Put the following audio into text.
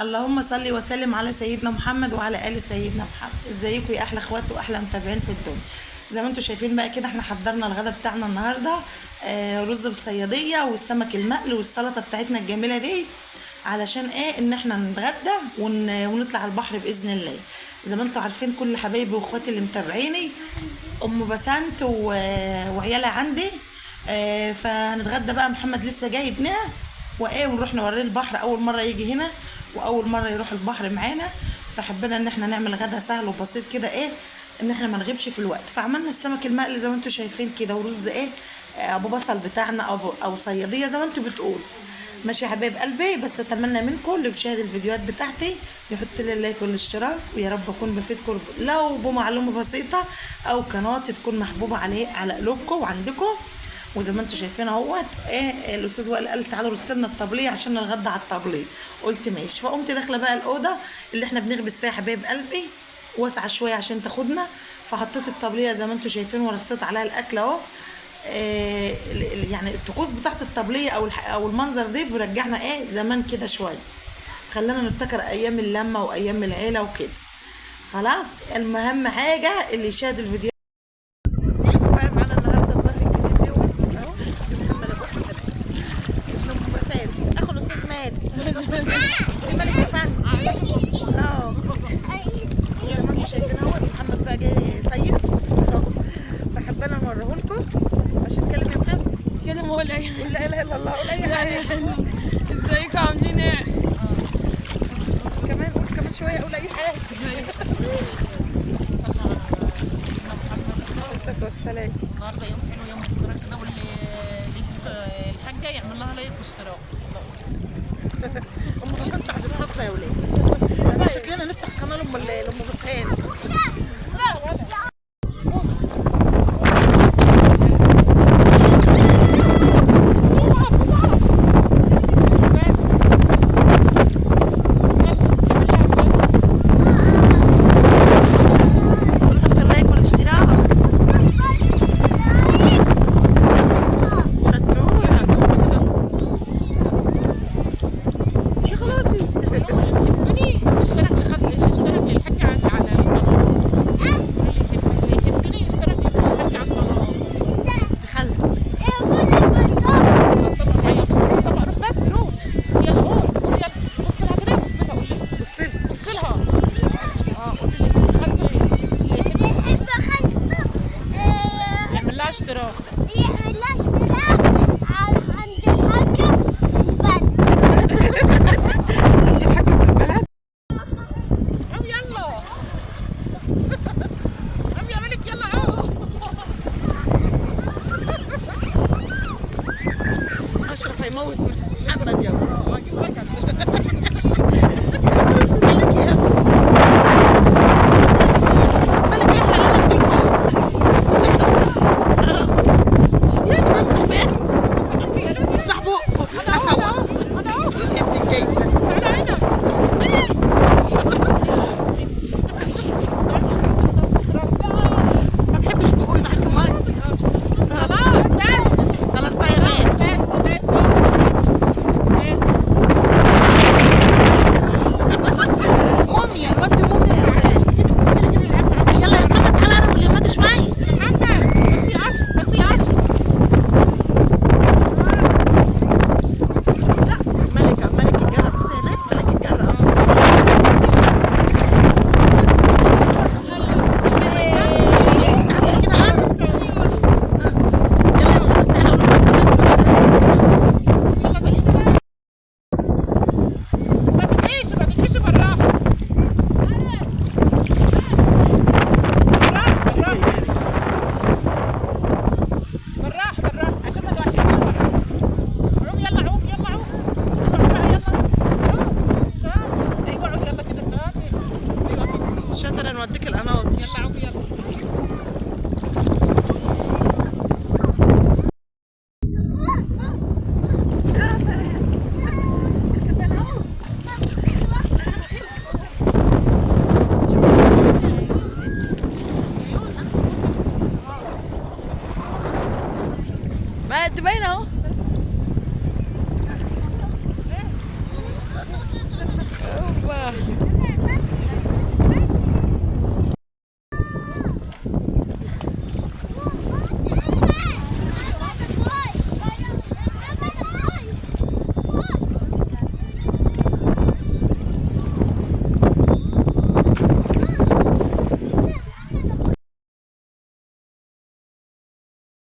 اللهم صل وسلم على سيدنا محمد وعلى ال سيدنا محمد. ازيكم يا احلى اخوات واحلى متابعين في الدنيا؟ زي ما انتم شايفين بقى كده احنا حضرنا الغدا بتاعنا النهارده، رز بصياديه والسمك المقلي والسلطه بتاعتنا الجميله دي، علشان ايه؟ ان احنا نتغدى ونطلع على البحر باذن الله. زي ما انتم عارفين كل حبايبي واخواتي اللي متابعيني، ام بسنت وعيالها عندي، فهنتغدى بقى. محمد لسه جاي ابنها وايه، ونروح نوريه البحر. اول مره يجي هنا واول مره يروح البحر معانا، فحبينا ان احنا نعمل غدا سهل وبسيط كده، ايه ان احنا ما نغيبش في الوقت. فعملنا السمك المقلي زي ما انتم شايفين كده، ورز ايه، ابو بصل بتاعنا او صياديه زي ما انتم بتقولوا. ماشي يا حبايب قلبي، بس اتمنى منكم اللي بيشاهد الفيديوهات بتاعتي يحط لي لايك والاشتراك، ويا رب اكون بفيدكم لو بمعلومه بسيطه او قناتي تكون محبوبه على قلوبكم وعندكم. وزي ما انتم شايفين اهوت، ايه الاستاذ وائل قال تعالوا رسلنا الطبليه عشان نتغدى على الطبليه. قلت ماشي، فقمت داخله بقى الاوضه اللي احنا بنخبز فيها يا حبايب قلبي، واسعه شويه عشان تاخدنا. فحطيت الطبليه زي ما انتم شايفين ورصيت عليها الاكل اهو. يعني الطقوس بتاعت الطبليه او المنظر ده بيرجعنا ايه زمان كده شويه، خلانا نفتكر ايام اللمه وايام العيله وكده. خلاص، المهم حاجه اللي يشاهد الفيديو. شوفوا بقى معانا النهارده الضيف الجديد ده اهو، محمد ابو احمد ابن ام بسام اخو الاستاذ مالك. دي مالك يا فندم. زي ما انتم شايفين اهو، محمد بقى جاي يصيف، فحبينا نوريه لكم. مش اتكلم يا محمد؟ اتكلم وقول اي حاجه. لا اله الا الله، قول اي حاجه. ازيكم عاملين ايه؟ كمان قول كمان شويه، قول اي حاجه. الصلاه والسلام. النهارده يوم حلو، يوم اشتراك كده، واللي ليه الحاجه يعمل لها لايك واشتراك. ام بسام تحت الحفظه يا ولاد، شكلنا نفتح قناه ام بسام. اشتراك يعمل لها اشتراك عند الحاجة في البلد. عند الحاجة في البلد. عم يلا عم يا ملك، يلا عم. اشرف هيموت محمد يلا. شاطر، نوديك القناط. يلا عم يلا. ما تبين اهو. اه